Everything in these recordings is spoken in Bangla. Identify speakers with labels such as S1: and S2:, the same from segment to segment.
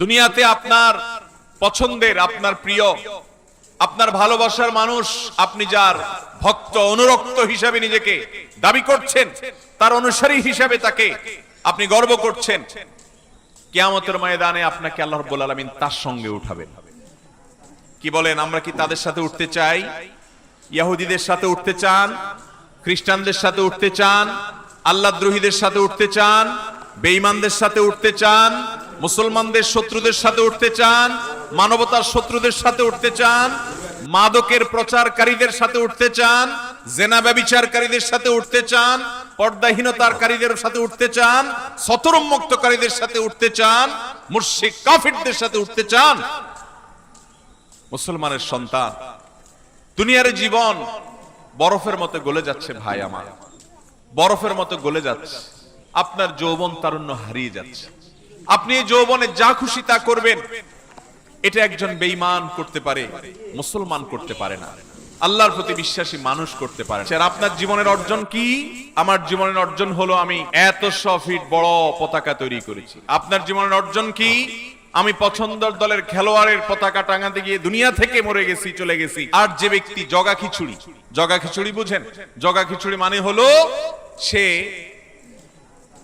S1: দুনিয়াতে আপনার পছন্দের, আপনার প্রিয়, আপনার ভালোবাসার মানুষ, আপনি যার ভক্ত অনুরক্ত হিসাবে নিজেকে দাবি করছেন, তার অনুসারী হিসাবে তাকে আপনি গর্ব করছেন, কিয়ামতের ময়দানে আপনাকে আল্লাহ রাব্বুল আলামিন তার সঙ্গে উঠাবেন। কি বলেন, আমরা কি তাদের সাথে উঠতে চাই? ইহুদিদের সাথে উঠতে চান? খ্রিস্টানদের সাথে উঠতে চান? আল্লাহদ্রোহীদের সাথে উঠতে চান? বেঈমানদের সাথে উঠতে চান? মুসলমানদের শত্রুদের সাথে উঠতে চান? মানবতার শত্রুদের সাথে উঠতে চান? মাদকের প্রচারকারীদের সাথে উঠতে চান? জেনা ব্যভিচারকারীদের সাথে উঠতে চান? পর্দাহীনতাকারীদের সাথে উঠতে চান? সতরুন্মুক্তকারীদের সাথে উঠতে চান? মুশরিক কাফিরদের সাথে উঠতে চান? মুসলমানের সন্তান, দুনিয়ার জীবন বরফের মতো গলে যাচ্ছে ভাই আমার, বরফের মতো গলে যাচ্ছে। আপনার যৌবন তারুণ্য হারিয়ে যাচ্ছে। আপনি এই যৌবনে যা খুশি তা করবেন, এটা একজন বেঈমান করতে পারে, মুসলমান করতে পারে না। আল্লাহর প্রতি বিশ্বাসী মানুষ করতে পারে। আর আপনার জীবনের অর্জন কি? আমার জীবনের অর্জন হলো আমি এত 100 ফিট বড় পতাকা তৈরি করেছি। আপনার জীবনের অর্জন কি? আমি পছন্দের দলের খেলোয়াড়ের পতাকা টাঙাতে গিয়ে দুনিয়া থেকে মরে গেছি, চলে গেছি। আর যে ব্যক্তি জগা খিচুড়ি, জগা খিচুড়ি বুঝেন? জগা খিচুড়ি মানে হলো সে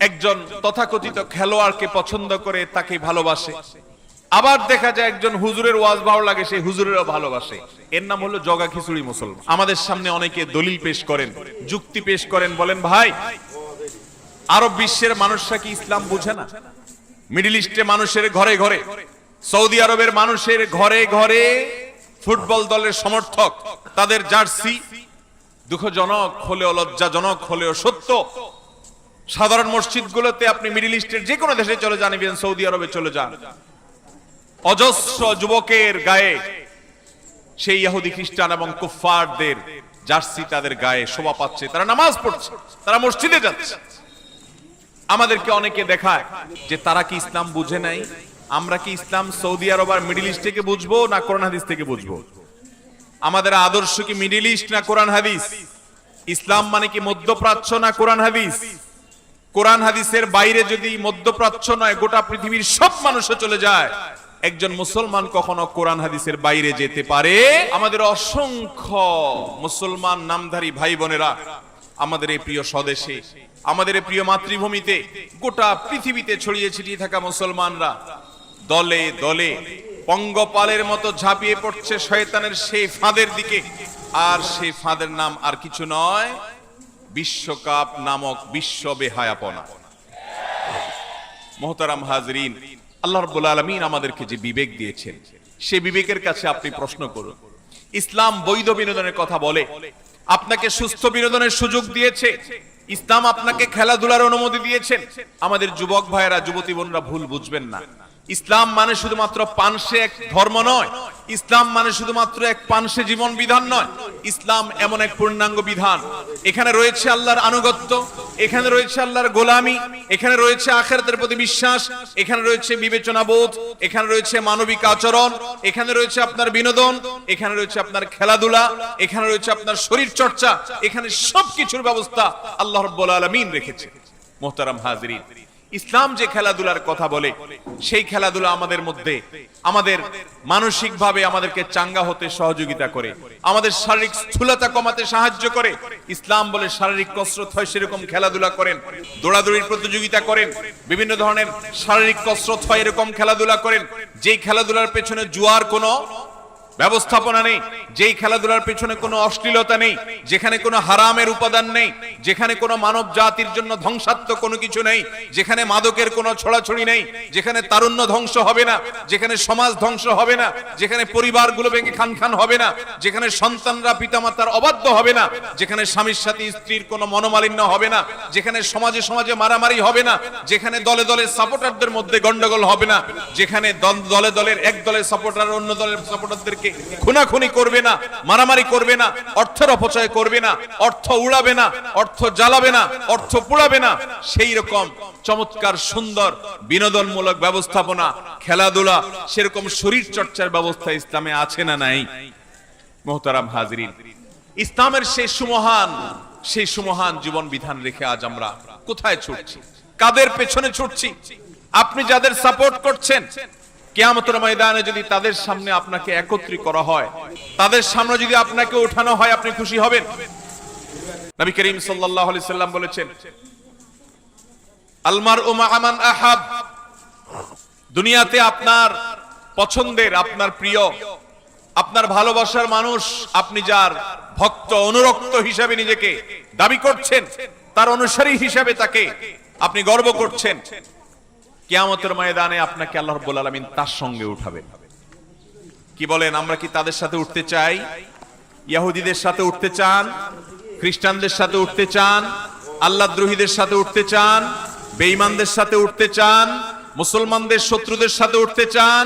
S1: একজন তথাকথিত খেলোয়াড়কে পছন্দ করে, তাকে ভালোবাসে। আবার দেখা যায় একজন হুজুরের ওয়াজ ভালো লাগে, সেই হুজুরেরও ভালোবাসে। এর নাম হলো জগা খিচুড়ি মুসলমান। আমাদের সামনে অনেকে দলিল পেশ করেন, যুক্তি পেশ করেন, বলেন ভাই আরব বিশ্বের মানুষরা কি ইসলাম বুঝে না? মিডল ইস্টে মানুষের ঘরে ঘরে, সৌদি আরবের মানুষের ঘরে ঘরে ফুটবল দলের সমর্থক, তাদের জার্সি। দুঃখজনক হলেও লজ্জাজনক হলেও সত্য, সাধারণ মসজিদগুলোতে আপনি মিডল ইস্টের যে কোনো দেশে চলে যান, ইভেন সৌদি আরবে চলে যান, অজস্র যুবকের গায়ে সেই ইহুদি খ্রিস্টান এবং কুফফারদের জার্সি তাদের গায়ে শোভা পাচ্ছে। তারা নামাজ পড়ছে, তারা মসজিদে যাচ্ছে। আমাদেরকে অনেকে দেখায় যে তারা কি ইসলাম বুঝে নাই। আমরা কি ইসলাম সৌদি আরব আর মিডল ইস্ট থেকে বুঝবো না কোরআন হাদিস থেকে বুঝবো? আমাদের আদর্শ কি মিডল ইস্ট না কোরআন হাদিস? ইসলাম মানে কি মধ্যপ্রাচ্য না কোরআন হাদিস? কোরআন হাদিসের বাইরে যদি মধ্যপ্রাচ্য নয় গোটা পৃথিবীর সব মানুষও চলে যায়, একজন মুসলমান কখনো কোরআন হাদিসের বাইরে যেতে পারে? আমাদের অসংখ্য মুসলমান নামধারী ভাই বোনেরা আমাদের এই প্রিয় স্বদেশে, আমাদের এই প্রিয় মাতৃভূমিতে, গোটা পৃথিবীতে ছড়িয়ে ছিটিয়ে থাকা মুসলমানরা দলে দলে পঙ্গপালের মতো ঝাঁপিয়ে পড়ছে শয়তানের সেই ফাঁদের দিকে। আর সেই ফাঁদের নাম আর কিছু নয়, বিশ্বকাপ নামক বিশ্ব বেহায়াপনা। মুহতারাম হাজরিন, আল্লাহ রাব্বুল আলামিন আমাদেরকে যে বিবেক দিয়েছেন, সেই বিবেকের কাছে আপনি প্রশ্ন করুন। ইসলাম বৈধ বিনোদনের কথা বলে, আপনাকে সুস্থ বিনোদনের সুযোগ দিয়েছে। ইসলাম আপনাকে খেলাধুলার অনুমতি দিয়েছেন। আমাদের যুবক ভাইয়েরা, যুবতী বোনরা ভুল বুঝবেন না। ইসলাম মানে শুধুমাত্র পানসে এক ধর্ম নয়, ইসলাম মানে শুধুমাত্র এক পানসে জীবন বিধান নয়। ইসলাম এমন এক পূর্ণাঙ্গ বিধান, এখানে রয়েছে আল্লাহর আনুগত্য, এখানে রয়েছে আল্লাহর গোলামি, এখানে রয়েছে আখিরাতের প্রতি বিশ্বাস, এখানে রয়েছে বিবেচনা বোধ, এখানে রয়েছে মানবিক আচরণ, এখানে রয়েছে আপনার বিনোদন, এখানে রয়েছে আপনার খেলাধুলা, এখানে রয়েছে আপনার শরীর চর্চা, এখানে সবকিছুর ব্যবস্থা আল্লাহ রাব্বুল আলামিন রেখেছে। মুহতারাম হাজরিন, ইসলাম যে খেলাধুলার কথা বলে, সেই খেলাধুলা আমাদের মধ্যে আমাদের মানসিকভাবে আমাদেরকে চাঙ্গা হতে সহযোগিতা করে, আমাদের শারীরিক স্থূলতা কমাতে সাহায্য করে। ইসলাম বলে শারীরিক কসরত হয়, সেরকম খেলাধুলা করেন, দৌড়াদৌড়ির প্রতিযোগিতা করেন, বিভিন্ন ধরনের শারীরিক কসরত হয়, এরকম খেলাধুলা করেন। যেই খেলাধুলার পেছনে জুয়ার কোনো ব্যবস্থাপনা নেই, যেই খেলাধুলার পেছনে কোনো অশ্লীলতা নেই, যেখানে কোনো হারামের উপাদান নেই, যেখানে কোনো মানব জাতির জন্য ধ্বংসাত্মক কোনো কিছু নেই, যেখানে মাদকের কোনো ছড়াছড়ি নেই, যেখানে তারুণ্য ধ্বংস হবে না, যেখানে সমাজ ধ্বংস হবে না, যেখানে পরিবারগুলো ভেঙে খান খান হবে না, যেখানে সন্তানরা পিতামাতার অবাধ্য হবে না, যেখানে স্বামীর সাথে স্ত্রীর কোনো মনোমালিন্য হবে না, যেখানে সমাজে সমাজে মারামারি হবে না, যেখানে দলে দলে সাপোর্টারদের মধ্যে গন্ডগোল হবে না, যেখানে দলে দলের এক দলের সাপোর্টার অন্য দলের সাপোর্টারদেরকে খুনাখুনি করবে না, মারামারি করবে না, অর্থের অপচয় করবে না, অর্থ উড়াবে না, অর্থ জ্বালাবে না, অর্থ পোড়াবে না, সেই রকম চমৎকার সুন্দর বিনোদনমূলক ব্যবস্থাপনা, খেলাধুলা, সেরকম শরীর চর্চার ব্যবস্থা ইসলামে আছে না নাই? মুহতারাম হাজরিন, ইসলামের সেই সুমহান জীবন বিধান রেখে আজ আমরা কোথায় ছুটছি? কাদের পেছনে ছুটছি? আপনি যাদের সাপোর্ট করছেন, কিয়ামতের ময়দানে যদি তাদের সামনে আপনাকে একত্রিত করা হয়, তাদের সামনে যদি আপনাকে উঠানো হয়, আপনি খুশি হবেন? নবী করিম সাল্লাল্লাহু আলাইহি সাল্লাম বলেছেন, আল মারউ মা'a মান আহাব। দুনিয়াতে আপনার পছন্দের, আপনার প্রিয়, আপনার ভালোবাসার মানুষ, আপনি যার ভক্ত অনুরক্ত হিসাবে নিজেকে দাবি করছেন, তার অনুসারী হিসাবে তাকে আপনি গর্ব করছেন, কিয়ামতের ময়দানে আপনাকে আল্লাহ রাব্বুল আলামিন তার সঙ্গে উঠাবেন। কি বলেন, আমরা কি তাদের সাথে উঠতে চাই? ইহুদিদের সাথে উঠতে চান? খ্রিস্টানদের সাথে উঠতে চান? আল্লাহদ্রোহীদের সাথে উঠতে চান? বেঈমানদের সাথে উঠতে চান? মুসলমানদের শত্রুদের সাথে উঠতে চান?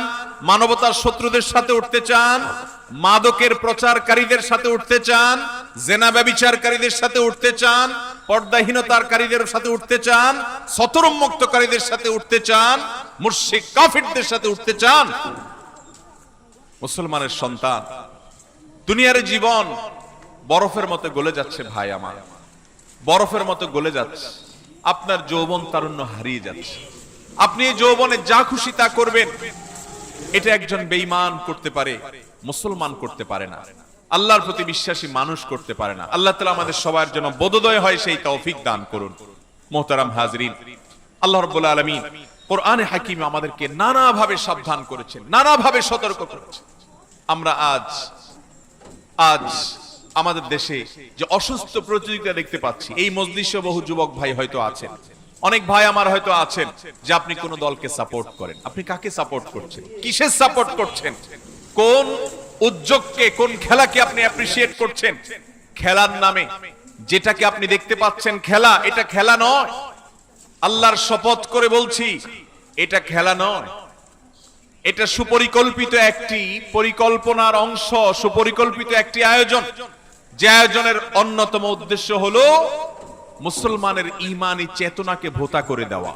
S1: মানবতার শত্রুদের সাথে উঠতে চান? মাদকের প্রচারকারীদের সাথে উঠতে চান? জেনা ব্যভিচারকারীদের সাথে উঠতে চান? পর্দাহীনতাকারীদের সাথে উঠতে চান? সতরুন্মুক্তকারীদের সাথে উঠতে চান? মুশরিক কাফিরদের সাথে উঠতে চান? মুসলমানের সন্তান, দুনিয়ার জীবন বরফের মতো গলে যাচ্ছে ভাই আমার, বরফের মতো গলে যাচ্ছে। আপনার যৌবন তারুণ্য হারিয়ে যাচ্ছে। আপনি এই যৌবনে যা খুশি তা করবেন, এটা একজন বেঈমান করতে পারে, মুসলমান করতে পারে না। আল্লাহর প্রতি বিশ্বাসী মানুষ করতে পারে না। আল্লাহ তাআলা আমাদের সবার জন্য বোধোদয় হয় সেই তৌফিক দান করুন। মুহতারাম হাজরিন, আল্লাহ রাব্বুল আলামিন কোরআনে হাকিমে আমাদেরকে নানাভাবে সাবধান করেছেন, নানাভাবে সতর্ক করেছেন। আমরা আজ আমাদের দেশে যে অসুস্থ প্রতিযোগিতা দেখতে পাচ্ছি, এই মজলিসে বহু যুবক ভাই হয়তো আছেন, অনেক ভাই আমার হয়তো আছেন যে আপনি কোন দলকে সাপোর্ট করেন। আপনি কাকে সাপোর্ট করছেন? কিসের সাপোর্ট করছেন? কোন উদ্যোগকে, কোন খেলাকে আপনি অ্যাপ্রিশিয়েট করছেন? খেলার নামে যেটাকে আপনি দেখতে পাচ্ছেন খেলা, এটা খেলা নয়। আল্লাহর শপথ করে বলছি, এটা খেলা নয়। এটা সুপরিকল্পিত একটি পরিকল্পনার অংশ, সুপরিকল্পিত একটি আয়োজন, যে আয়োজনের অন্যতম উদ্দেশ্য হলো মুসলমানের ঈমানি চেতনাকে ভোঁতা করে দেওয়া।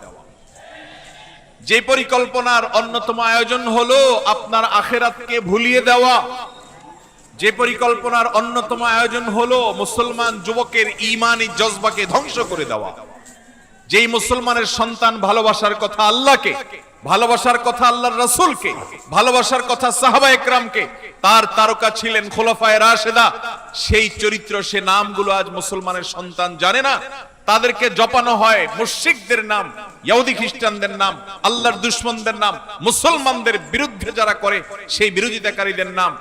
S1: যে পরিকল্পনার অন্যতম আয়োজন হলো আপনার আখিরাতকে ভুলিয়ে দেওয়া। যে পরিকল্পনার অন্যতম আয়োজন হলো মুসলমান যুবকের ঈমানি জজবাকে ধ্বংস করে দেওয়া। যেই মুসলমানের সন্তান ভালোবাসার কথা আল্লাহকে, ভালোবাসার কথা আল্লাহর রাসূলকে, ভালোবাসার কথা সাহাবায়ে কেরামকে, তার তারকা ছিলেন খোলাফায়ে রাশেদা, সেই চরিত্র, সে নামগুলো আজ মুসলমানের সন্তান জানে না। তাদেরকে জপানো হয় মুশরিকদের নাম, ইহুদি খ্রিস্টানদের নাম, আল্লাহর দুশমনদের নাম, মুসলমানদের বিরুদ্ধে যারা করে সেই বিরোধিতাকারীদের নাম।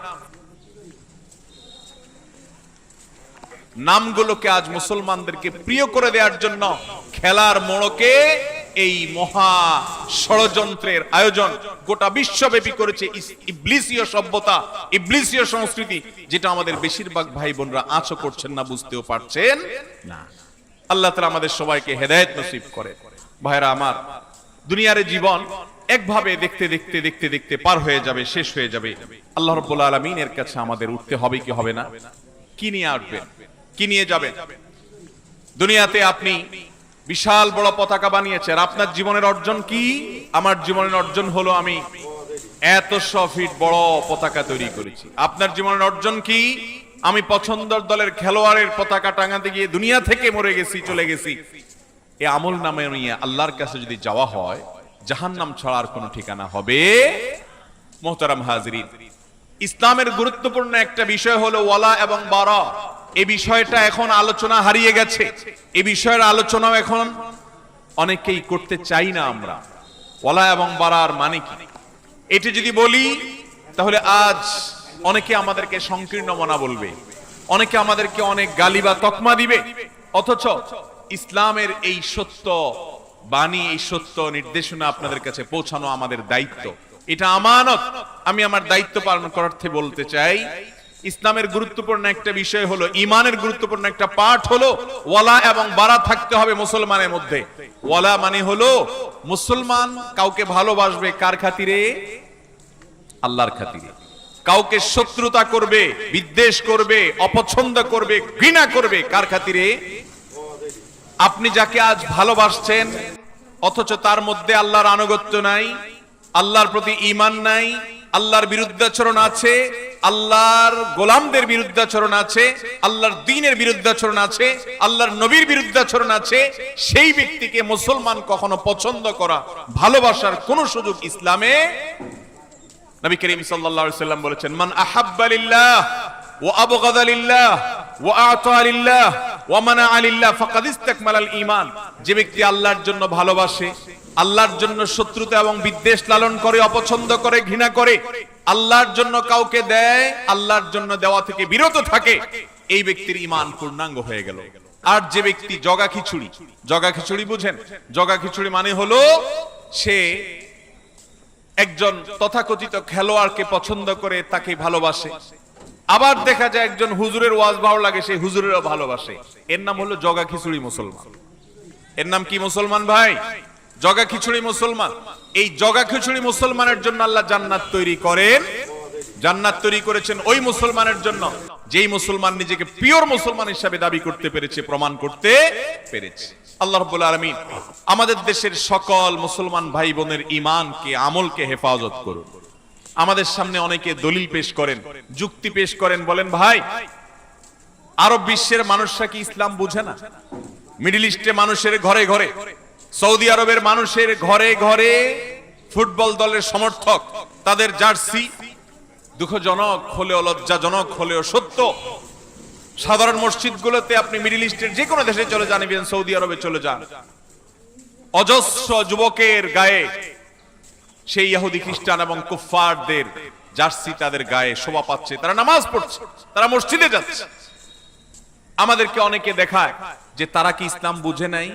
S1: নামগুলোকে আজ মুসলমানদেরকে প্রিয় করে দেওয়ার জন্য খেলার মোড়কে এই মহা ষড়যন্ত্রের আয়োজন গোটা বিশ্বব্যাপী করেছে ইবলিসীয় সভ্যতা, ইবলিসীয় সংস্কৃতি, যেটা আমাদের বেশিরভাগ ভাই বোনরা আঁচও করছেন না, বুঝতেও পারছেন না। আল্লাহ তাআলা আমাদের সবাইকে হেদায়েত নসিব করে। ভাইরা আমার, দুনিয়ার জীবন একভাবে দেখতে দেখতে দেখতে দেখতে পার হয়ে যাবে, শেষ হয়ে যাবে। আল্লাহ রাব্বুল আলামিনের কাছে আমাদের উঠতে হবে কি হবে না? কি নিয়ে আসবেন? কি নিয়ে যাবেন? দুনিয়াতে আপনি বিশাল বড় পতাকা বানিয়েছেন। আপনার জীবনের অর্জন কি? আমার জীবনের অর্জন হলো আমি 100 ফিট বড় পতাকা তৈরি করেছি। আপনার জীবনের অর্জন কি? আমি পছন্দের দলের খেলোয়াড়ের পতাকা টাঙাতে গিয়ে দুনিয়া থেকে মরে গেছি, চলে গেছি। এই আমল নামে নিয়ে আল্লাহর কাছে যদি যাওয়া হয়, জাহান্নাম ছাড়ার কোনো ঠিকানা হবে? মুহতারাম হাজরিন, ইসলামের গুরুত্বপূর্ণ একটা বিষয় হলো ওয়ালা এবং বারা। এই বিষয়টা এখন আলোচনা হারিয়ে গেছে। এই বিষয়ের আলোচনাও এখন অনেকেই করতে চাই না আমরা। ওয়ালা এবং বারার মানে কি, এটি যদি বলি তাহলে আজ অনেকে আমাদেরকে সংকীর্ণ মনা বলবে, অনেকে আমাদেরকে অনেক গালি বা তকমা দিবে। অথচ ইসলামের এই সত্য বাণী, এই সত্য নির্দেশনা আপনাদের কাছে পৌঁছানো আমাদের দায়িত্ব, এটা আমানত। আমি আমার দায়িত্ব পালন করার অর্থে বলতে চাই, ইসলামের গুরুত্বপূর্ণ একটা বিষয় হলো, ঈমানের গুরুত্বপূর্ণ একটা পাঠ হলো ওয়ালা এবং বারা থাকতে হবে মুসলমানের মধ্যে। ওয়ালা মানে হলো মুসলমান কাউকে ভালোবাসবে কার খাতিরে? আল্লাহর খাতিরে। কাউকে শত্রুতা করবে, বিদ্বেষ করবে, অপছন্দ করবে, ঘৃণা করবে কার খাতিরে? আপনি যাকে আজ ভালোবাসছেন অথচ তার মধ্যে আল্লাহর আনুগত্য নাই, আল্লাহর প্রতি ঈমান নাই, আল্লাহর বিরুদ্ধাচরণ আছে, আল্লাহর গোলামদের বিরুদ্ধাচরণ আছে, আল্লাহর দ্বীনের বিরুদ্ধাচরণ আছে, আল্লাহর নবীর বিরুদ্ধাচরণ আছে, সেই ব্যক্তিকে মুসলমান কখনো পছন্দ করা, ভালোবাসার কোন সুযোগ ইসলামে নবী করিম সাল্লাল্লাহু আলাইহি সাল্লাম বলেছেন, মান আহাব্বা লিল্লাহ ওয়া আবগাদা লিল্লাহ ওয়া আ'তা লিল্লাহ ওয়া মানা'a লিল্লাহ ফাকাদ ইসতাকমালাল ঈমান। যে ব্যক্তি আল্লাহর জন্য ভালোবাসে, আল্লাহর জন্য শত্রুতা এবং বিদ্বেষ লালন করে, অপছন্দ করে, ঘৃণা করে, আল্লাহর জন্য কাউকে দেয়, আল্লাহর জন্য দেওয়া থেকে বিরত থাকে, এই ব্যক্তির ঈমান পূর্ণাঙ্গ হয়ে গেল। আর যে ব্যক্তি জগা খিচুড়ি, জগা খিচুড়ি বুঝেন? জগা খিচুড়ি মানে হলো সে একজন তথাকথিত খেলোয়াড়কে পছন্দ করে, তাকে ভালোবাসে, আবার দেখা যায় একজন হুজুরের ওয়াজ ভালো লাগে, সেই হুজুরেরও ভালোবাসে, এর নাম হলো জগা খিচুড়ি মুসলমান। এর নাম কি মুসলমান ভাই? জগা খিচুড়ি মুসলমান। এই জগা খিচুড়ি মুসলমানের জন্য আল্লাহ জান্নাত তৈরি করেন। জান্নাত তৈরি করেছেন ওই মুসলমানের জন্য যেই মুসলমান নিজেকে পিওর মুসলমান হিসেবে দাবি করতে পেরেছে, প্রমাণ করতে পেরেছে। আল্লাহ রাব্বুল আলামিন আমাদের দেশের সকল মুসলমান ভাই বোনের ঈমানকে, আমলকে হেফাজত করুন। আমাদের সামনে অনেকে দলিল পেশ করেন, যুক্তি পেশ করেন, বলেন ভাই আরব বিশ্বের মানুষরা কি ইসলাম বুঝে না? মিডল ইস্টে মানুষের ঘরে ঘরে, সৌদি আরবের মানুষের ঘরে ঘরে ফুটবল দলের সমর্থক, তাদের জার্সি। দুঃখজনক হলেও, লজ্জাজনক হলেও সত্য, সাধারণ মসজিদগুলোতে আপনি মিডল ইস্টের যে কোনো দেশে চলে যান, ইভেন সৌদি আরবে চলে যান, অজস্র যুবকের গায়ে সেই ইহুদি খ্রিস্টান এবং কুফফারদের জার্সি তাদের গায়ে শোভা পাচ্ছে। তারা নামাজ পড়ছে, তারা মসজিদে যাচ্ছে। আমাদেরকে অনেকে দেখায় যে তারা কি ইসলাম বুঝে নাই।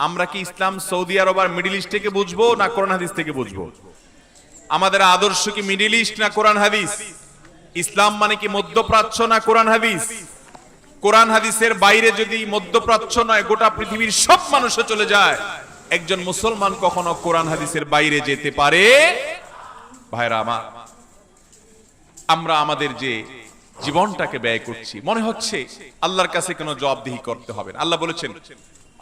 S1: আমরা কি ইসলাম সৌদি আরব আর মিডল ইস্ট থেকে বুঝবো না কোরআন হাদিস থেকে বুঝবো? আমাদের আদর্শ কি মিডল ইস্ট না কোরআন হাদিস? ইসলাম মানে কি মধ্যপ্রাচ্য না কোরআন হাদিস? কোরআন হাদিসের বাইরে যদি মধ্যপ্রাচ্য নয় গোটা পৃথিবীর সব মানুষও চলে যায়, একজন মুসলমান কখনো কোরআন হাদিসের বাইরে যেতে পারে? ভাইরা আমার, আমরা আমাদের যে জীবনটাকে ব্যয় করছি, মনে হচ্ছে আল্লাহর কাছে কোনো জবাবদিহি করতে হবে না। আল্লাহ বলেছেন,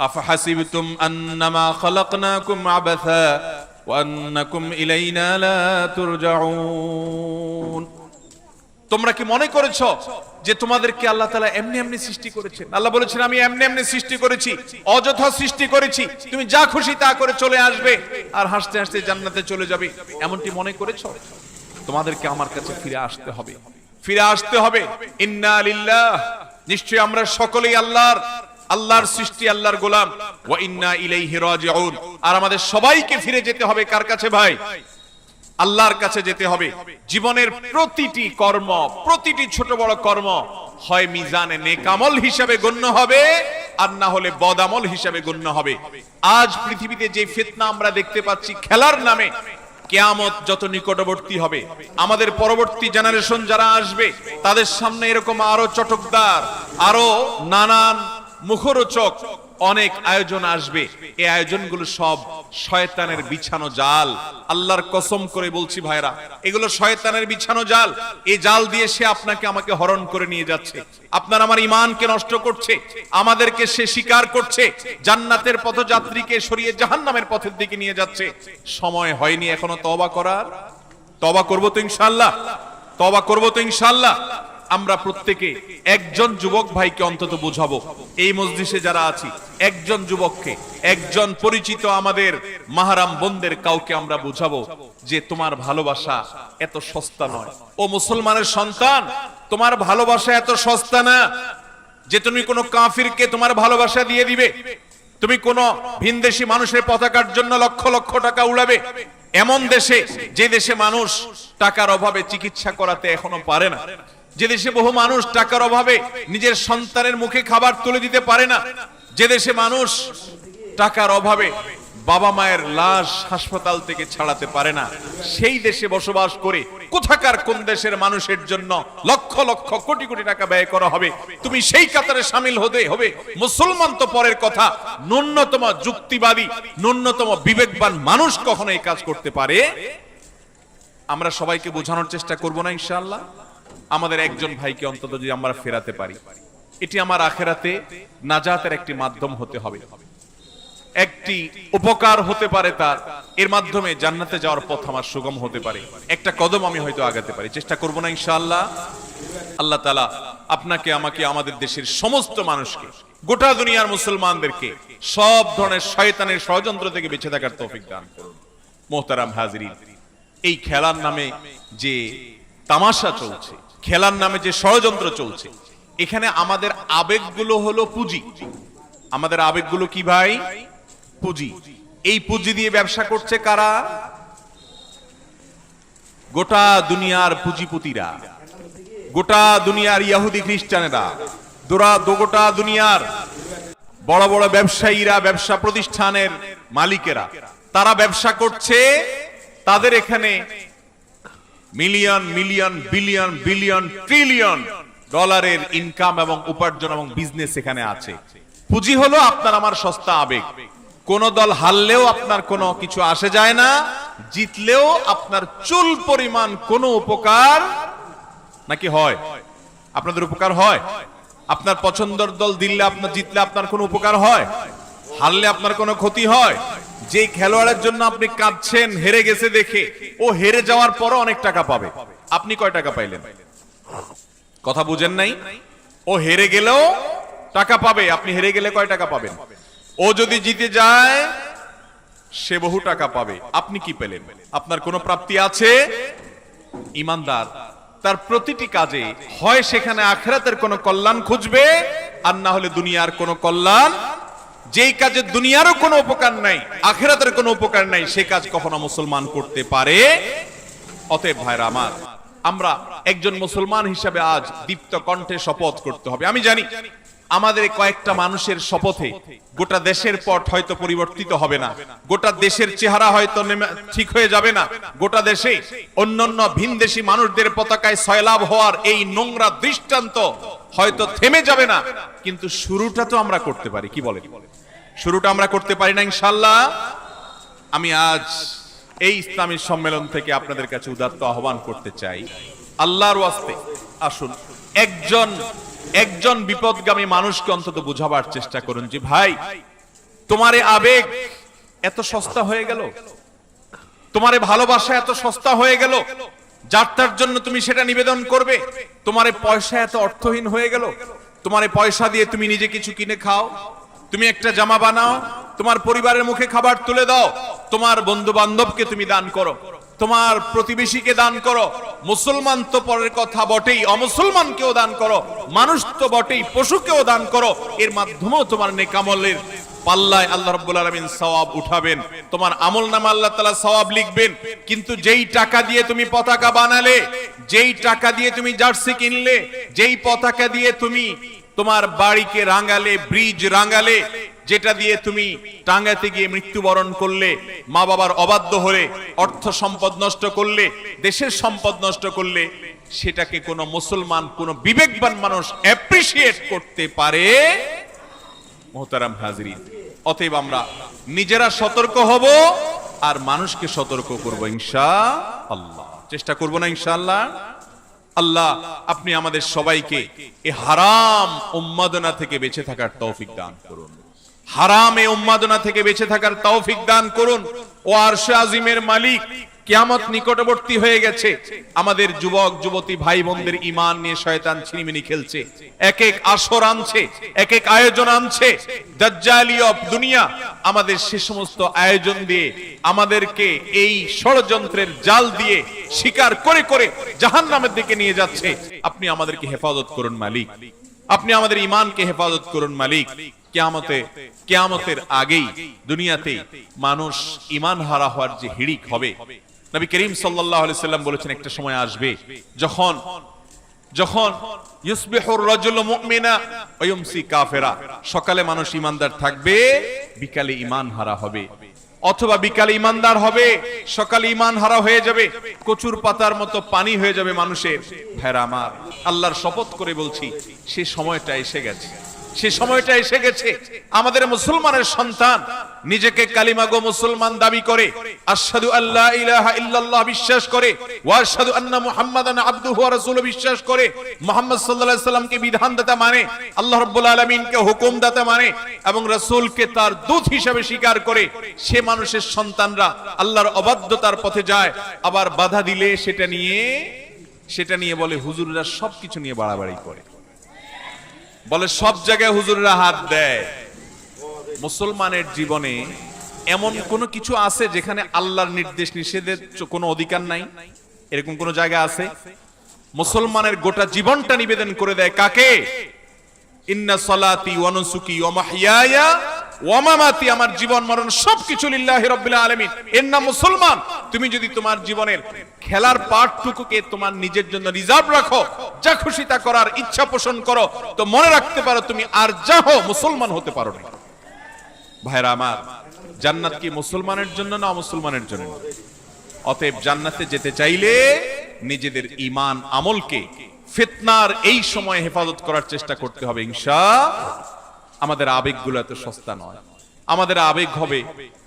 S1: আফাহাসিবতুম আন্নামা খালাকনাকুম আবাসা ওয়া আন্নাকুম ইলাইনা লা তুরজাউন। তোমরা কি মনে করেছো যে তোমাদেরকে আল্লাহ তাআলা এমনি এমনি সৃষ্টি করেছেন? আল্লাহ বলেছেন, আমি এমনি এমনি সৃষ্টি করেছি, অযথা সৃষ্টি করেছি, তুমি যা খুশি তা করে চলে আসবে আর হাসতে হাসতে জান্নাতে চলে যাবে, এমনটি মনে করেছো? তোমাদেরকে আমার কাছে ফিরে আসতে হবে, ফিরে আসতে হবে। ইন্না লিল্লাহ, নিশ্চয়ই আমরা সকলেই আল্লাহর সৃষ্টি, আল্লাহর গোলাম। ওয়া ইন্না ইলাইহি রাজিউন, আর আমাদের সবাইকে ফিরে যেতে হবে কার কাছে ভাই? আল্লাহর কাছে যেতে হবে। জীবনের প্রতিটি কর্ম, প্রতিটি ছোট বড় কর্ম হয় মিজানে নেক আমল হিসাবে গণ্য হবে, আর না হলে বদ আমল হিসাবে গণ্য হবে। আজ পৃথিবীতে যে ফিতনা আমরা দেখতে পাচ্ছি খেলার নামে, কিয়ামত যত নিকটবর্তী হবে, আমাদের পরবর্তী জেনারেশন যারা আসবে তাদের সামনে এরকম আরো চটকদার, আরো নানান মুখরোচক অনেক আয়োজন আসবে। এই আয়োজনগুলো সব শয়তানের বিছানো জাল। আল্লাহর কসম করে বলছি ভাইরা, এগুলো শয়তানের বিছানো জাল। এই জাল দিয়ে সে আপনাকে আমাকে হরণ করে নিয়ে যাচ্ছে, আপনার আমার ঈমানকে নষ্ট করছে, আমাদেরকে সে শিকার করছে, জান্নাতের পথযাত্রীকে সরিয়ে জাহান্নামের পথের দিকে নিয়ে যাচ্ছে। সময় হয়নি এখনো তওবা করার। তওবা করব তো ইনশাআল্লাহ, তওবা করব তো ইনশাআল্লাহ। আমরা প্রত্যেকে একজন যুবক ভাইকে অন্তত বুঝাবো, এই মজলিসে যারা আছি একজন যুবককে, একজন পরিচিত আমাদের মাহরাম বোনদের কাউকে আমরা বুঝাবো যে তোমার ভালোবাসা এত সস্তা নয়। ও মুসলমানের সন্তান, তোমার ভালোবাসা এত সস্তা না যে তুমি কোনো কাফিরকে তোমার ভালোবাসা দিয়ে দিবে, তুমি কোনো ভিনদেশী মানুষের পতাকার জন্য লক্ষ লক্ষ টাকা উড়াবে। এমন দেশে, যে দেশে মানুষ টাকার অভাবে চিকিৎসা করাতে এখনো পারে না, যে দেশে বহু মানুষ টাকার অভাবে নিজের সন্তানের মুখে খাবার তুলে দিতে পারে না, যে দেশে মানুষ টাকার অভাবে বাবা মায়ের লাশ হাসপাতাল থেকে ছাড়াতে পারে না, সেই দেশে বসবাস করে কোথাকার কোন দেশের মানুষের জন্য লক্ষ লক্ষ কোটি কোটি টাকা ব্যয় করা হবে, তুমি সেই কাতারে শামিল হতে হবে। মুসলমান তো পরের কথা, ন্যূনতম যুক্তিবাদী, ন্যূনতম বিবেকবান মানুষ কখনো এই কাজ করতে পারে? আমরা সবাইকে বোঝানোর চেষ্টা করব না ইনশাআল্লাহ? আমাদের একজন ভাইকে অন্তত যদি আমরা ফেরাতে পারি, এটি আমার আখিরাতে নাজাতের একটি মাধ্যম হতে হবে, একটি উপকার হতে পারে তার, এর মাধ্যমে জান্নাতে যাওয়ার পথ আমার সুগম হতে পারে, একটা কদম আমি হয়তো আগাতে পারি। চেষ্টা করব না ইনশাআল্লাহ? আল্লাহ তাআলা আপনাকে, আমাকে, আমাদের দেশের সমস্ত মানুষকে, গোটা দুনিয়ার মুসলমানদেরকে সব ধরনের শয়তানের ষড়যন্ত্র থেকে বেঁচে থাকার তৌফিক দান করুন। মুহতারাম হাজিরিন, এই খেলার নামে যে তামাশা চলছে, খেলার নামে যে ষড়যন্ত্র চলছে, এখানে আমাদের আবেগগুলো হলো পুঁজি। আমাদের আবেগগুলো কি ভাই? পুঁজি। এই পুঁজি দিয়ে ব্যবসা করছে কারা? গোটা দুনিয়ার পুঁজিপতিরা, গোটা দুনিয়ার ইহুদি খ্রিস্টানেরা, গোটা দুনিয়ার বড় বড় ব্যবসায়ীরা, ব্যবসা প্রতিষ্ঠানের মালিকেরা, তারা ব্যবসা করছে। তাদের এখানে million million billion billion trillion ডলারের ইনকাম এবং উপার্জন এবং বিজনেস এখানে আছে। পুঁজি হলো আপনার আমার সস্তা আবেগ। কোন দল হারলেও আপনার কোনো কিছু আসে যায় না, জিতলেও আপনার চুল পরিমাণ কোনো উপকার নাকি হয়? আপনাদের উপকার হয়? আপনার পছন্দের দল দিল্লে আপনার জিতলে আপনার কোনো উপকার হয়? হারলে আপনার কোনো ক্ষতি হয়? যে খেলোয়াড়ের জন্য আপনি কাঁদছেন হেরে গেছে দেখে, ও হেরে যাওয়ার পরও অনেক টাকা পাবে, আপনি কয় টাকা পাইলেন? কথা বুঝেন নাই? ও হেরে গেলেও টাকা পাবে, আপনি হেরে গেলে কয় টাকা পাবেন? ও যদি জিতে যায় সে বহু টাকা পাবে, আপনি কি পেলেন? আপনার কোনো প্রাপ্তি আছে? ইমানদার তার প্রতিটি কাজে হয় সেখানে আখিরাতের কোনো কল্যাণ খুঁজবে, আর না হলে দুনিয়ার কোনো কল্যাণ। যেই কাজে দুনিয়ারও কোনো উপকার নাই, আখিরাতের কোনো উপকার নাই, সে কাজ কখনো মুসলমান করতে পারে? অতএব ভাইরা আমার, আমরা একজন মুসলমান হিসাবে আজ দীপ্ত কণ্ঠে শপথ করতে হবে। আমি জানি আমাদের কয়েকটা মানুষের শপথে গোটা দেশের পট হয়তো পরিবর্তিত হবে না, গোটা দেশের চেহারা হয়তো ঠিক হয়ে যাবে না, গোটা দেশে অন্যান্য ভিনদেশী মানুষদের পতাকায় সয়লাভ হওয়ার এই নোংরা দৃষ্টান্ত হয়তো থেমে যাবে না, কিন্তু শুরুটা তো আমরা করতে পারি। কি বলেন? শুরুটা আমরা করতে পারি না ইনশাআল্লাহ? আমি আজ এই ইসলামী সম্মেলন থেকে আপনাদের কাছে উদাত্ত আহ্বান করতে চাই, আল্লাহর ওয়াস্তে আসুন একজন বিপদগামী মানুষকে অন্তত বুঝাবার চেষ্টা করুন যে ভাই, তোমার এই আবেগ এত সস্তা হয়ে গেল, তোমার এই ভালোবাসা এত সস্তা হয়ে গেল, যার তার জন্য তুমি সেটা নিবেদন করবে। তোমার এই পয়সা এত অর্থহীন হয়ে গেল, তোমার এই পয়সা দিয়ে তুমি নিজে কিছু কিনে খাও, তুমি একটা জামা বানাও, তোমার পরিবারের মুখে খাবার তুলে দাও, তোমার বন্ধু বান্ধবকে তুমি দান করো, তোমার প্রতিবেশীকে দান করো। মুসলমান তো পরের কথা বটেই, অমুসলমানকেও দান করো, মানুষ তো বটেই, পশুকেও দান করো। এর মাধ্যমেও তোমার নেক আমলের পাল্লায় আল্লাহ রাব্বুল আলামিন সওয়াব উঠাবেন, তোমার আমলনামা আল্লাহ তাআলা সওয়াব লিখবেন। কিন্তু যেই টাকা দিয়ে তুমি পতাকা বানালে, যেই টাকা দিয়ে তুমি জার্সি কিনলে, যেই পতাকা দিয়ে তুমি তোমার বাড়িকে রাঙালে, ব্রিজ রাঙালে, যেটা দিয়ে তুমি টাঙ্গাতে গিয়ে মৃত্যুবরণ করলে, মা বাবার অবাধ্য হলে, অর্থ সম্পদ নষ্ট করলে, দেশের সম্পদ নষ্ট করলে, সেটাকে কোন মুসলমান, কোন বিবেকবান মানুষ অ্যাপ্রিশিয়েট করতে পারে? মোহতারাম হাজরিন, অতএব আমরা নিজেরা সতর্ক হব আর মানুষকে সতর্ক করব ইনশাআল্লাহ। চেষ্টা করব না ইনশাআল্লাহ? আল্লাহ আপনি আমাদের সবাইকে এই হারাম উন্মাদনা থেকে বেঁচে থাকার তৌফিক দান করুন, হারামে উন্মাদনা থেকে বেঁচে থাকার তৌফিক দান করুন। ও আরশে আজিমের মালিক, কিয়ামত নিকটবর্তী হয়ে গেছে, আমাদের যুবক যুবতী ভাই বোনদের ঈমান নিয়ে শয়তান ছিনিমিনি খেলছে, এক এক আসর আনছে, এক এক আয়োজন আনছে, দাজ্জালিয়া দুনিয়া আমাদের সে সমস্ত আয়োজন দিয়ে আমাদেরকে এই ষড়যন্ত্রের জাল দিয়ে শিকার করে করে জাহান্নামের দিকে নিয়ে যাচ্ছে। আপনি আমাদেরকে হেফাজত করুন মালিক, আপনি আমাদের ঈমানকে হেফাজত করুন মালিক। কিয়ামতের আগেই দুনিয়াতে মানুষ ঈমান হারা হওয়ার যে হিড়িক হবে, নবী করিম সাল্লাল্লাহু আলাইহি সাল্লাম বলেছেন একটা সময় আসবে যখন ইউসবিহুর রাজুলু মুমিনা ওয়া ইউমসি কাফিরা, সকালে মানুষ ঈমানদার থাকবে, বিকালে ঈমান হারা হবে, অথবা বিকালে ঈমানদার হবে, সকালে ঈমান হারা হয়ে যাবে, কচুর পাতার মতো পানি হয়ে যাবে মানুষের। ভাইরা আমার, আল্লাহর শপথ করে বলছি, সে সময়টা এসে গেছে, সে সময়টা এসে গেছে। আমাদের মুসলমানের সন্তান নিজেকে কালিমা গো মুসলমান দাবি করে, আশহাদু আল্লা ইলাহা ইল্লাল্লাহ বিশ্বাস করে, ওয়া আশহাদু আন্না মুহাম্মাদান আবদুহু ওয়া রাসূলুহু বিশ্বাস করে, মুহাম্মদ সাল্লাল্লাহু আলাইহি সাল্লামকে বিধানদাতা মানে, আল্লাহ রাব্বুল আলামিনকে হুকুমদাতা মানে এবং রাসূলকে তার দূত হিসেবে স্বীকার করে, সে মানুষের সন্তানরা আল্লাহর অবাধ্যতার পথে যায়, আবার বাধা দিলে সেটা নিয়ে বলে হুজুররা সবকিছু নিয়ে বাড়াবাড়ি করে, বলে সব জায়গায় হুজুররা হাত দেয়। মুসলমানের জীবনে এমন কোনো কিছু আছে যেখানে আল্লাহর নির্দেশ নিষেধের কোনো অধিকার নাই? এরকম কোন জায়গা আছে? মুসলমানের গোটা জীবনটা নিবেদন করে দেয় কাকে? ইন্না সালাতি ওয়া নুসুকি ওয়া মাহইয়ায়া ওয়া মামাতি, আমার জীবন মরণ সবকিছু লিল্লাহি রাব্বিল আলামিন। এর নাম মুসলমান। তুমি যদি তোমার জীবনের খেলার পার্টটুকুকে তোমার নিজের জন্য রিজার্ভ রাখো, যা খুশি তা করার ইচ্ছা পোষণ করো, তো মনে রাখতে পারো তুমি আর যা হও মুসলমান হতে পারো না। ভাইরা আমার, জান্নাত কি মুসলমানের জন্য না অমুসলমানের জন্য? অতএব জান্নাতে যেতে চাইলে নিজেদের ঈমান আমলকে ফিতনার এই সময় হেফাজত করার চেষ্টা করতে হবে ইনশাআল্লাহ। আমাদের আবেগগুলো এত সস্তা নয়। আমাদের আবেগ হবে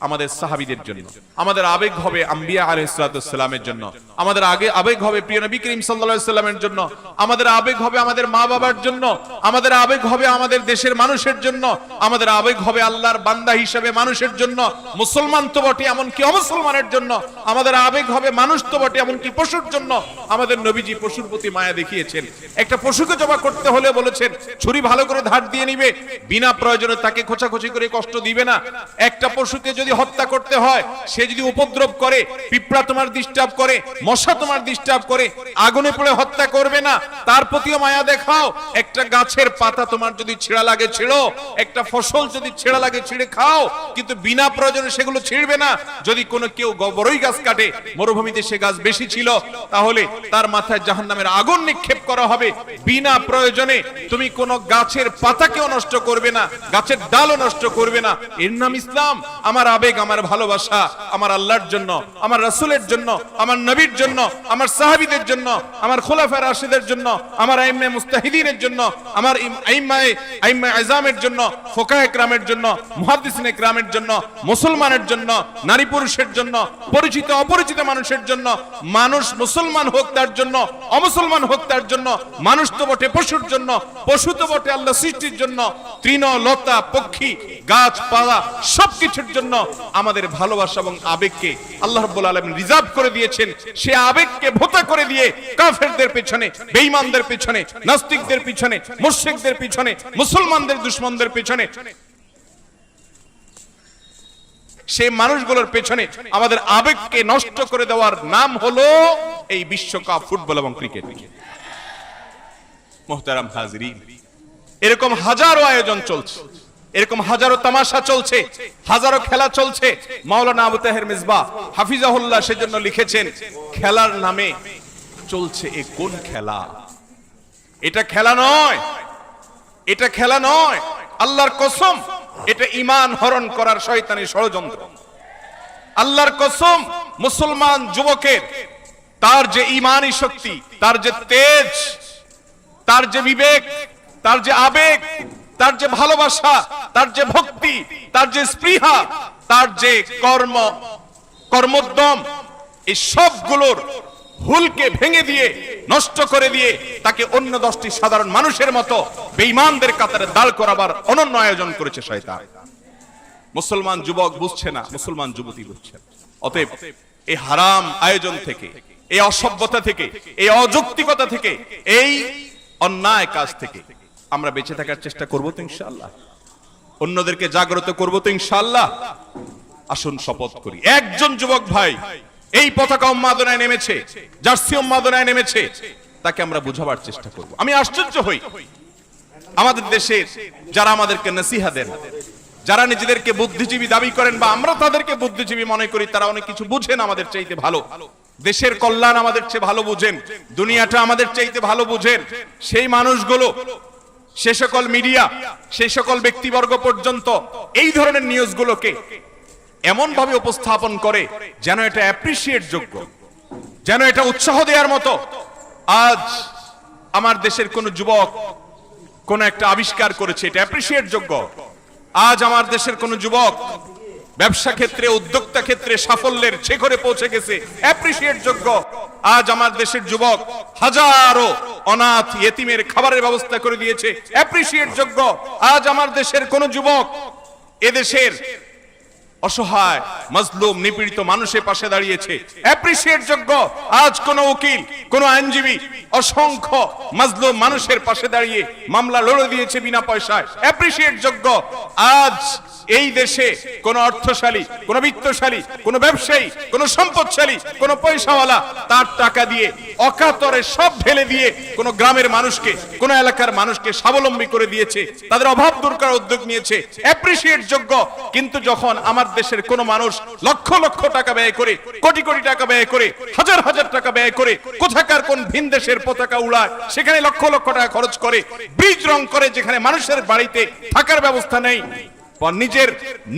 S1: আমাদের সাহাবীদের জন্য, আমাদের আবেগ হবে আম্বিয়া আলাইহিস সালামের জন্য, আমাদের আবেগ হবে প্রিয় নবী করিম সাল্লাল্লাহু আলাইহি সাল্লামের জন্য, আমাদের আবেগ হবে আমাদের মা বাবার জন্য, আমাদের আবেগ হবে আমাদের দেশের মানুষের জন্য, আমাদের আবেগ হবে আল্লাহর বান্দা হিসেবে মানুষের জন্য, মুসলমান তো বটে এমনকি অমুসলমানের জন্য, আমাদের আবেগ হবে মানুষ তো বটে এমনকি পশুর জন্য। আমাদের নবীজি পশুর প্রতি মায়া দেখিয়েছেন। একটা পশুকে জবাই করতে হলে বলেছেন ছুরি ভালো করে ধার দিয়ে নিবে, বিনা প্রয়োজনে তাকে খোঁচাখুচি করে কষ্ট দিবে না। একটা পশুকে যদি হত্যা করতে হয়, সে যদি উপদ্রব করে, পিঁপড়া তোমার ডিস্টার্ব করে, মশা তোমার ডিস্টার্ব করে, আগুনে পড়ে হত্যা করবে না, তার প্রতিও মায়া দেখাও। একটা গাছের পাতা তোমার যদি ছেঁড়া লাগে ছিঁড়ো, একটা ফসল যদি ছেঁড়া লাগে ছিঁড়ে খাও, কিন্তু বিনা প্রয়োজনে সেগুলো ছিঁড়বে না। যদি কোনো কেউ বড়ই গাছ কাটে, মরুভূমিতে সে গাছ বেশি ছিল, তাহলে তার মাথায় জাহান্নামের আগুন নিক্ষেপ করা হবে। বিনা প্রয়োজনে তুমি কোনো গাছের পাতাকেও নষ্ট করবে না, গাছের ডালও নষ্ট করবে না। এর নাম ইসলাম। আমার আবেগ, আমার ভালোবাসা আমার আল্লাহর জন্য, আমার রাসূলের জন্য, আমার নবীর জন্য, আমার সাহাবীদের জন্য, আমার খুলাফায়ে রাশিদের জন্য, আমার আইম্মায়ে মুস্তাহিদিনের জন্য, আমার আইম্মায়ে আযমের জন্য, ফুকাহায়ে কেরামের জন্য, মুহাদ্দিসিনে কেরামের জন্য, মুসলমানের জন্য, নারী পুরুষের জন্য, পরিচিত অপরিচিত মানুষের জন্য। মানুষ মুসলমান হোক তার জন্য, অমুসলমান হোক তার জন্য, মানুষ তো বটে পশুর জন্য, পশু তো বটে আল্লাহ সৃষ্টির জন্য, তৃণ লতা পক্ষী গাছপালা সবকিছুর জন্য আমাদের ভালোবাসা এবং আবেগকে আল্লাহ রাব্বুল আলামিন রিজার্ভ করে দিয়েছেন। সে আবেগকে ভোতা করে দিয়ে কাফেরদের পেছনে, বেঈমানদের পেছনে, নাস্তিকদের পেছনে, মুশরিকদের পেছনে, মুসলমানদের দুশমনদের পেছনে, সেই মানুষগুলোর পেছনে আমাদের আবেগকে নষ্ট করে দেওয়ার নাম হলো এই বিশ্বকাপ ফুটবল এবং ক্রিকেট। মুহতারাম হাজিরিন, এরকম হাজারো আয়োজন চলছে, এরকম হাজারো তামাশা চলছে, হাজারো খেলা চলছে। মাওলানা আবু তাহের মিসবাহ হাফিজাহুল্লাহ সেজন্য লিখেছেন, খেলার নামে চলছে এ কোন খেলা? এটা খেলা নয়, এটা খেলা নয়, আল্লাহর কসম এটা ঈমান হরণ করার শয়তানি ষড়যন্ত্র। আল্লাহর কসম, মুসলমান যুবকের তার যে ঈমানি শক্তি, তার যে তেজ, তার যে বিবেক, তার যে আবেগ, তার যে ভালোবাসা, তার যে ভক্তি, তার যে স্পৃহা, তার যে কর্মোদ্যম, এই সবগুলোর হুলকে ভেঙে দিয়ে, নষ্ট করে দিয়ে তাকে অন্য 10টি সাধারণ মানুষের মতো বেঈমানদের কাতারে দাঁড় করাবার অনন্য আয়োজন করেছে শয়তান। মুসলমান যুবক বুঝছে না, মুসলমান যুবতী বুঝছে না। অতএব এই হারাম আয়োজন থেকে, এই অসভ্যতা থেকে, এই অযৌক্তিকতা থেকে, এই অন্যায় কাজ থেকে আমরা বেঁচে থাকার চেষ্টা করব তো ইনশাআল্লাহ। অন্যদেরকে জাগ্রত করব তো ইনশাআল্লাহ। আসুন শপথ করি, একজন যুবক ভাই এই পতাকা উন্মাদনায় নেমেছে, জার্সি উন্মাদনায় নেমেছে, তাকে আমরা বুঝাবার চেষ্টা করব। আমি আশ্চর্য হই আমাদের দেশের যারা আমাদেরকে নসিহত দেন, যারা নিজেদেরকে বুদ্ধিজীবী দাবি করেন বা আমরা তাদেরকে বুদ্ধিজীবী মনে করি, তারা অনেক কিছু বুঝেন আমাদের চাইতে ভালো, দেশের কল্যাণ আমাদের চেয়ে ভালো বুঝেন, দুনিয়াটা আমাদের চাইতে ভালো বুঝেন। সেই মানুষগুলো, সে সকল মিডিয়া, সেই সকল ব্যক্তিবর্গ পর্যন্ত এই ধরনের নিউজগুলোকে এমন ভাবে উপস্থাপন করে যেন এটা অ্যাপ্রিশিয়েট যোগ্য, যেন এটা উৎসাহ দেওয়ার মতো। আজ আমার দেশের কোন যুবক কোন একটা আবিষ্কার করেছে, এটা অ্যাপ্রিশিয়েট যোগ্য। আজ আমার দেশের কোন যুবক ব্যবসা ক্ষেত্রে, উদ্যোক্তা ক্ষেত্রে সাফল্যের শিখরে পৌঁছে গেছে, অ্যাপ্রিশিয়েট যোগ্য। আজ আমার দেশের যুবক হাজারো অনাথ ইয়েতিমের খাবারের ব্যবস্থা করে দিয়েছে, অ্যাপ্রিশিয়েট যোগ্য। আজ আমার দেশের কোন যুবক এদেশের অসহায় মাজলুম নিপীড়িত মানুষের পাশে দাঁড়িয়েছে, অ্যাপ্রিশিয়েট যোগ্য। আজ কোন উকিল কোন আইনজীবী অসংখ্য মাজলুম মানুষের পাশে দাঁড়িয়ে মামলা লড়ে দিয়েছে বিনা পয়সায়, অ্যাপ্রিশিয়েট যোগ্য। আজ এই দেশে কোন অর্থশালী, কোন বিত্তশালী, কোন ব্যবসায়ী, কোন সম্পদশালী, কোন পয়সাওয়ালা তার টাকা দিয়ে অকাতরে সব ঢেলে দিয়ে কোন গ্রামের মানুষকে, কোন এলাকার মানুষকে স্বাবলম্বী করে দিয়েছে, তাদের অভাব দূর করার উদ্যোগ নিয়েছে, অ্যাপ্রিশিয়েট যোগ্য। কিন্তু যখন আমার দেশের কোন মানুষ লক্ষ লক্ষ টাকা ব্যয় করে, কোটি কোটি টাকা ব্যয় করে, হাজার হাজার টাকা ব্যয় করে কোথাকার কোন ভিন দেশের পতাকা উড়ায়, সেখানে লক্ষ লক্ষ টাকা খরচ করে, ব্রিজ রং করে, যেখানে মানুষের বাড়িতে থাকার ব্যবস্থা নেই,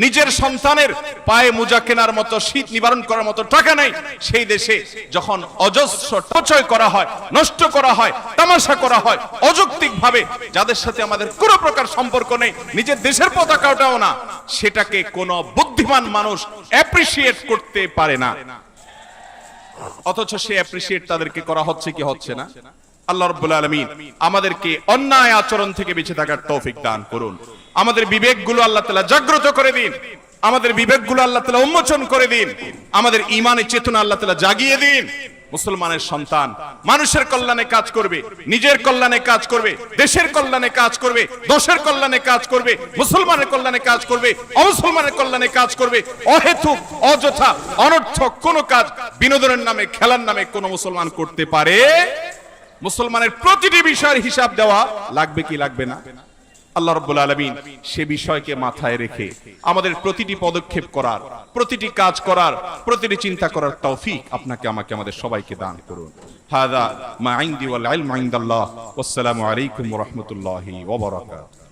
S1: নিজের সন্তানের পায়ে মোজা কেনার মতো, শীত নিবারণ করার মতো টাকা নেই, সেই দেশে যখন অজস্র অপচয় করা হয়, নষ্ট করা হয়, তামাশা করা হয় অযৌক্তিক ভাবে, যাদের সাথে আমাদের কোনো প্রকার সম্পর্ক নেই, নিজের দেশের পতাকাটাও না, সেটাকে কোনো বুদ্ধিমান মানুষ অ্যাপ্রিশিয়েট করতে পারে না। অথচ সে অ্যাপ্রিশিয়েট তাদেরকে করা হচ্ছে কি হচ্ছে না? আল্লাহ রাব্বুল আলামিন আমাদেরকে অন্যায় আচরণ থেকে বেঁচে থাকার তৌফিক দান করুন। আমাদের বিবেকগুলো আল্লাহ তাআলা জাগ্রত করে দিন, আমাদের বিবেকগুলো আল্লাহ তাআলা উন্মোচন করে দিন, আমাদের ঈমানের চেতনা আল্লাহ তাআলা জাগিয়ে দিন। মুসলমানের সন্তান মানুষের কল্যাণে কাজ করবে, নিজের কল্যাণে কাজ করবে, দেশের কল্যাণে কাজ করবে, দোষের কল্যাণে কাজ করবে, মুসলমানের কল্যাণে কাজ করবে, অমুসলমানের কল্যাণে কাজ করবে। অহেতুক, অযথা, অনর্থক কোন কাজ বিনোদনের নামে, খেলার নামে কোন মুসলমান করতে পারে? মুসলমানের প্রতিটি বিষয়ের হিসাব দেওয়া লাগবে কি লাগবে না? আল্লাহ রাব্বুল আলামিন সে বিষয়কে মাথায় রেখে আমাদের প্রতিটি পদক্ষেপ করার, প্রতিটি কাজ করার, প্রতিটি চিন্তা করার তৌফিক আপনাকে, আমাকে, আমাদের সবাইকে দান করুন। হাযা মা ইনদি ওয়াল ইলমু ইনদাল্লাহ। ওয়াসসালামু আলাইকুম ওয়া রাহমাতুল্লাহি ওয়া বারাকাতুহু।